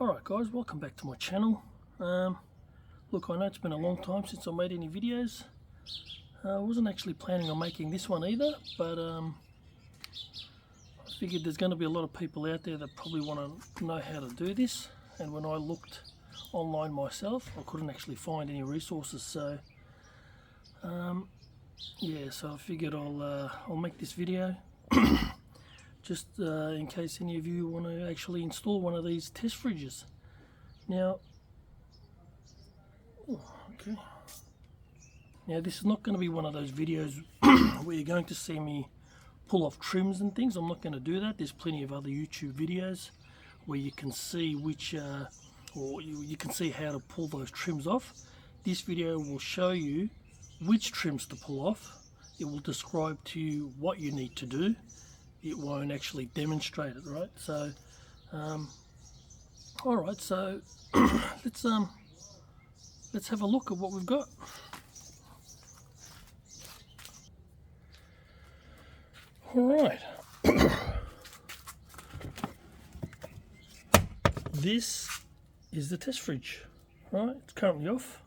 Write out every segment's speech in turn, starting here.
Alright guys, welcome back to my channel. Look, I know it's been a long time since I made any videos. I wasn't actually planning on making this one either, but I figured there's going to be a lot of people out there that probably want to know how to do this, and when I looked online myself I couldn't actually find any resources, so yeah, so I figured I'll make this video just in case any of you want to actually install one of these test fridges. Now, okay. Now this is not going to be one of those videos where you're going to see me pull off trims and things. I'm not going to do that. There's plenty of other YouTube videos where you can see which, or you can see how to pull those trims off. This video will show you which trims to pull off. It will describe to you what you need to do. It won't actually demonstrate it, right? So, all right. So let's have a look at what we've got. All right. This is the test fridge, right? It's currently off.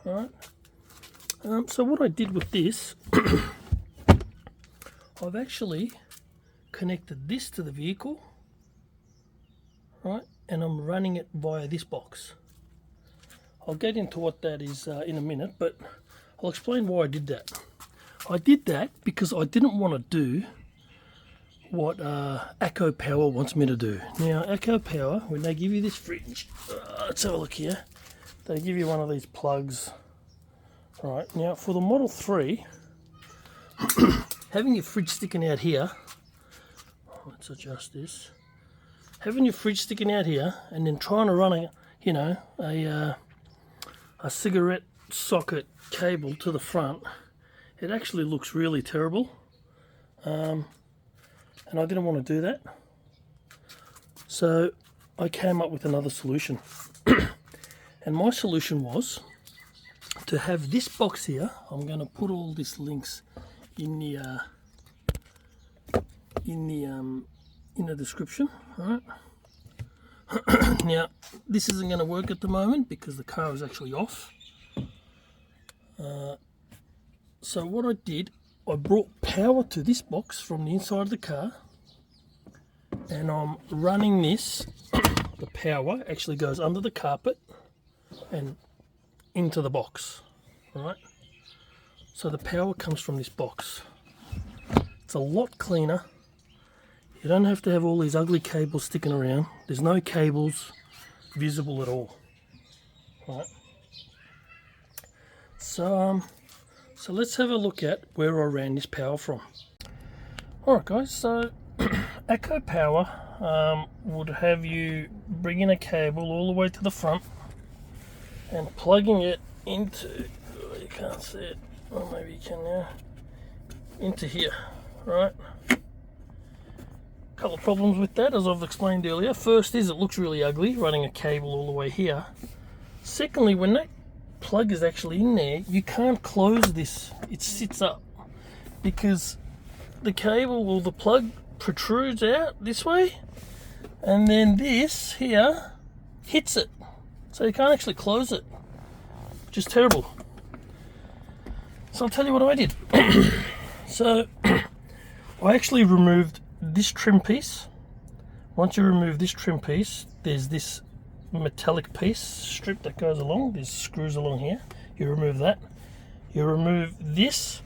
All right. So what I did with this, I've actually connected this to the vehicle, right? And I'm running it via this box. I'll get into what that is in a minute, but I'll explain why I did that. I did that because I didn't want to do what AcoPower wants me to do. Now, AcoPower, when they give you this fridge, let's have a look here. They give you one of these plugs. Right, now for the Model 3, having your fridge sticking out here, let's adjust this. Having your fridge sticking out here and then trying to run a cigarette socket cable to the front, it actually looks really terrible, and I didn't want to do that, so I came up with another solution. And my solution was to have this box here. I'm going to put all these links in the description. All right. Now this isn't going to work at the moment because the car is actually off. So what I did, I brought power to this box from the inside of the car, and I'm running this. The power actually goes under the carpet and into the box. All right. So the power comes from this box. It's a lot cleaner. You don't have to have all these ugly cables sticking around. There's no cables visible at all. All right. So let's have a look at where I ran this power from. Alright guys, so AcoPower would have you bring in a cable all the way to the front and plugging it into, you can't see it, or maybe you can now, into here, right? Couple of problems with that, as I've explained earlier. First is it looks really ugly running a cable all the way here. Secondly, when that plug is actually in there, you can't close this. It sits up because the cable or the plug protrudes out this way, and then this here hits it, so you can't actually close it, which is terrible. So I'll tell you what I did. So I actually removed this trim piece. Once you remove this trim piece, there's this metallic piece strip that goes along. There's screws along here. You remove that. You remove this,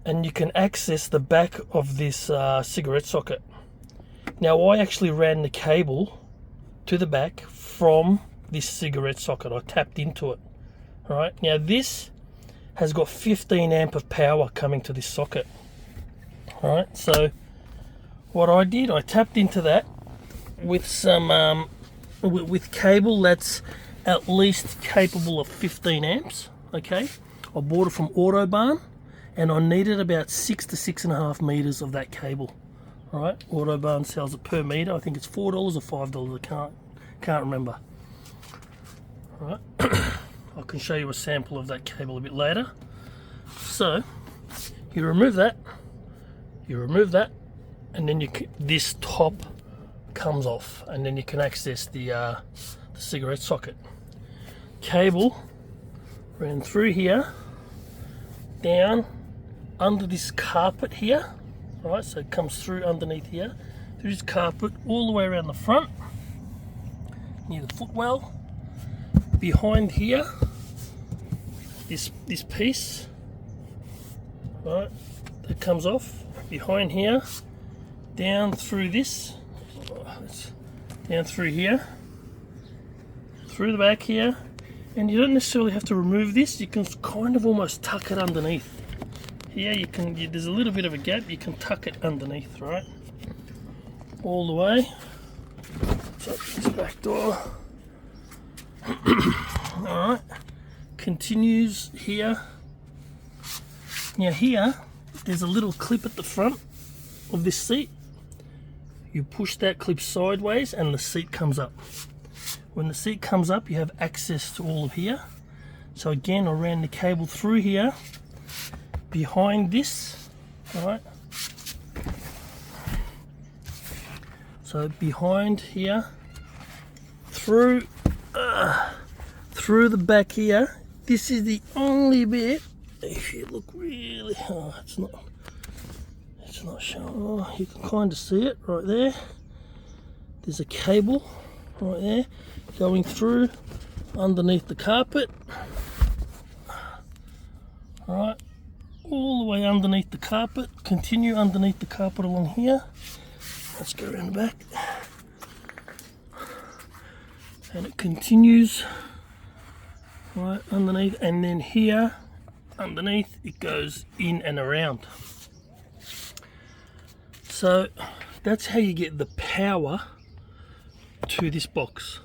and you can access the back of this cigarette socket. Now I actually ran the cable to the back from this cigarette socket. I tapped into it. All right. Now this has got 15 amp of power coming to this socket. All right. So what I did, I tapped into that with some with cable that's at least capable of 15 amps. Okay. I bought it from Autobarn, and I needed about 6 to 6.5 meters of that cable. All right. Autobarn sells it per meter. I think it's $4 or $5. I can't remember. All right. I can show you a sample of that cable a bit later. So you remove that, You remove that, and then this top comes off, and then you can access the cigarette socket. Cable ran through here, down under this carpet here, right? So it comes through underneath here, through this carpet, all the way around the front, near the footwell. Behind here, this piece, right, that comes off. Behind here, down through this, down through here, through the back here, and you don't necessarily have to remove this. You can kind of almost tuck it underneath. Here you can. There's a little bit of a gap. You can tuck it underneath, right, all the way. So this back door. All right, continues here. Now here, there's a little clip at the front of this seat. You push that clip sideways and the seat comes up. When the seat comes up, you have access to all of here. So again, I ran the cable through here, behind this, all right? So behind here, through the back here. This is the only bit, if you look really, it's not showing. Oh, you can kind of see it right there. There's a cable right there going through underneath the carpet, right, all the way underneath the carpet. Continue underneath the carpet along here. Let's go around the back, and it continues right underneath, and then here underneath it goes in and around. So that's how you get the power to this box.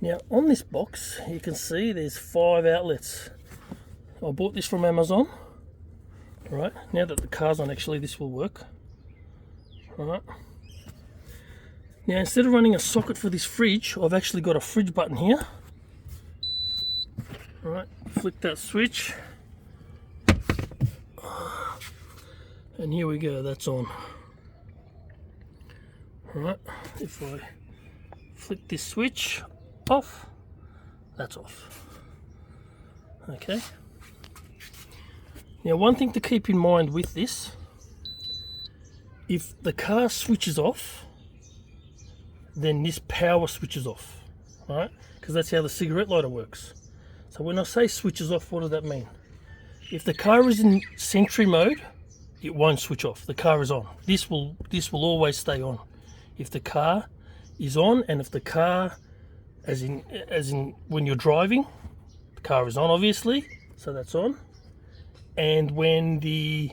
Now on this box you can see there's 5 outlets. I bought this from Amazon. Right, now that the car's on, actually this will work. Right, now instead of running a socket for this fridge, I've actually got a fridge button here. Right, flick that switch, and here we go, that's on. Right, if I flick this switch off, that's off. Okay, now one thing to keep in mind with this, if the car switches off, then this power switches off, right? Because that's how the cigarette lighter works. So when I say switches off, what does that mean? If the car is in sentry mode, it won't switch off. The car is on. This will always stay on. If the car is on, and if the car, as in when you're driving, the car is on obviously, so that's on. And when the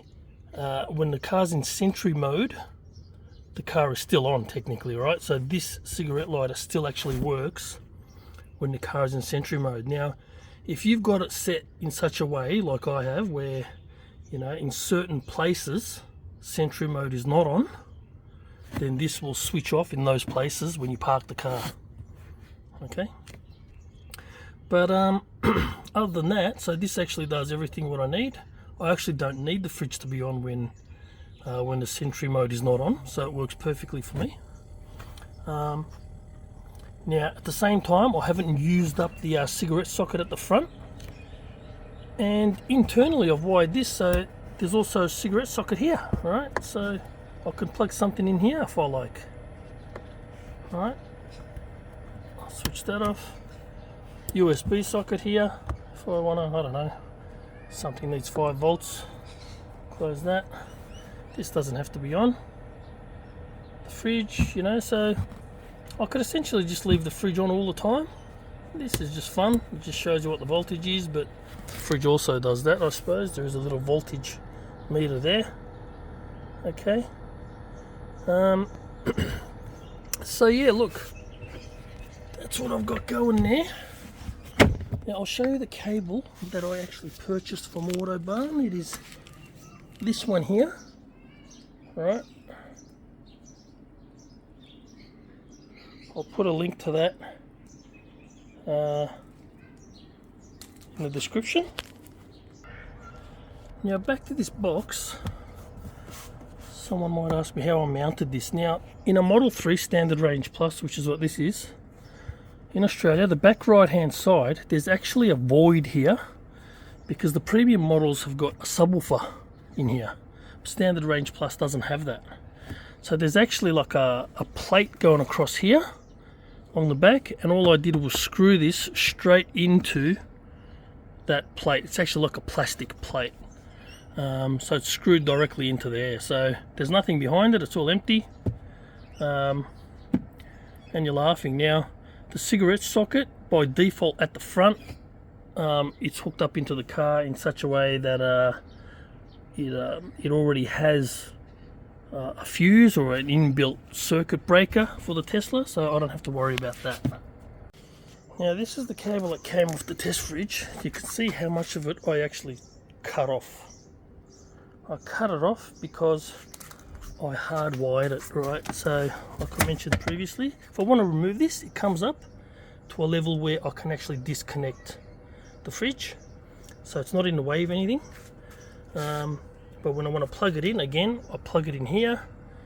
car's in sentry mode, the car is still on technically, right? So this cigarette lighter still actually works when the car is in sentry mode. Now, if you've got it set in such a way, like I have, where, you know, in certain places sentry mode is not on, then this will switch off in those places when you park the car. Okay, but other than that, so this actually does everything what I need. I actually don't need the fridge to be on when the sentry mode is not on, so it works perfectly for me. Now at the same time, I haven't used up the cigarette socket at the front, and internally I've wired this so there's also a cigarette socket here, right? So I can plug something in here if I like. Alright, I'll switch that off. USB socket here if I want to, I don't know, something needs 5 volts. Close that. This doesn't have to be on. The fridge, you know, so I could essentially just leave the fridge on all the time. This is just fun. It just shows you what the voltage is, but the fridge also does that, I suppose. There is a little voltage meter there. Okay. So yeah, look, that's what I've got going there. Now I'll show you the cable that I actually purchased from Autobarn. It is this one here. Alright, I'll put a link to that in the description. Now back to this box. Someone might ask me how I mounted this. Now, in a Model 3 Standard Range Plus, which is what this is, in Australia, the back right hand side, there's actually a void here because the premium models have got a subwoofer in here. Standard Range Plus doesn't have that. So there's actually like a plate going across here on the back, and all I did was screw this straight into that plate. It's actually like a plastic plate. So it's screwed directly into there. So there's nothing behind it, it's all empty. And you're laughing. Now, the cigarette socket, by default at the front, it's hooked up into the car in such a way that it already has a fuse or an inbuilt circuit breaker for the Tesla, so I don't have to worry about that. Now, this is the cable that came off the Tesfridge. You can see how much of it I actually cut off. I cut it off because I hardwired it, right? So, like I mentioned previously, if I want to remove this, it comes up to a level where I can actually disconnect the fridge, so it's not in the way of anything. But when I want to plug it in, again, I plug it in here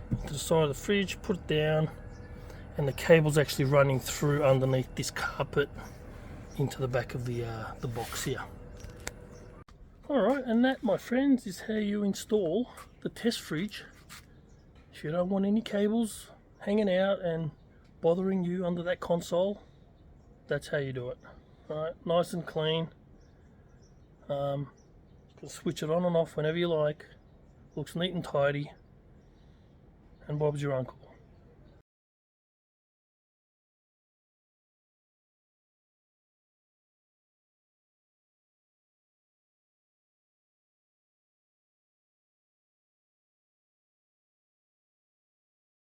into the side of the fridge, put it down, and the cable's actually running through underneath this carpet into the back of the box here. Alright, and that, my friends, is how you install the Tesfridge if you don't want any cables hanging out and bothering you under that console. That's how you do it. Alright, nice and clean. You can switch it on and off whenever you like. Looks neat and tidy. And Bob's your uncle.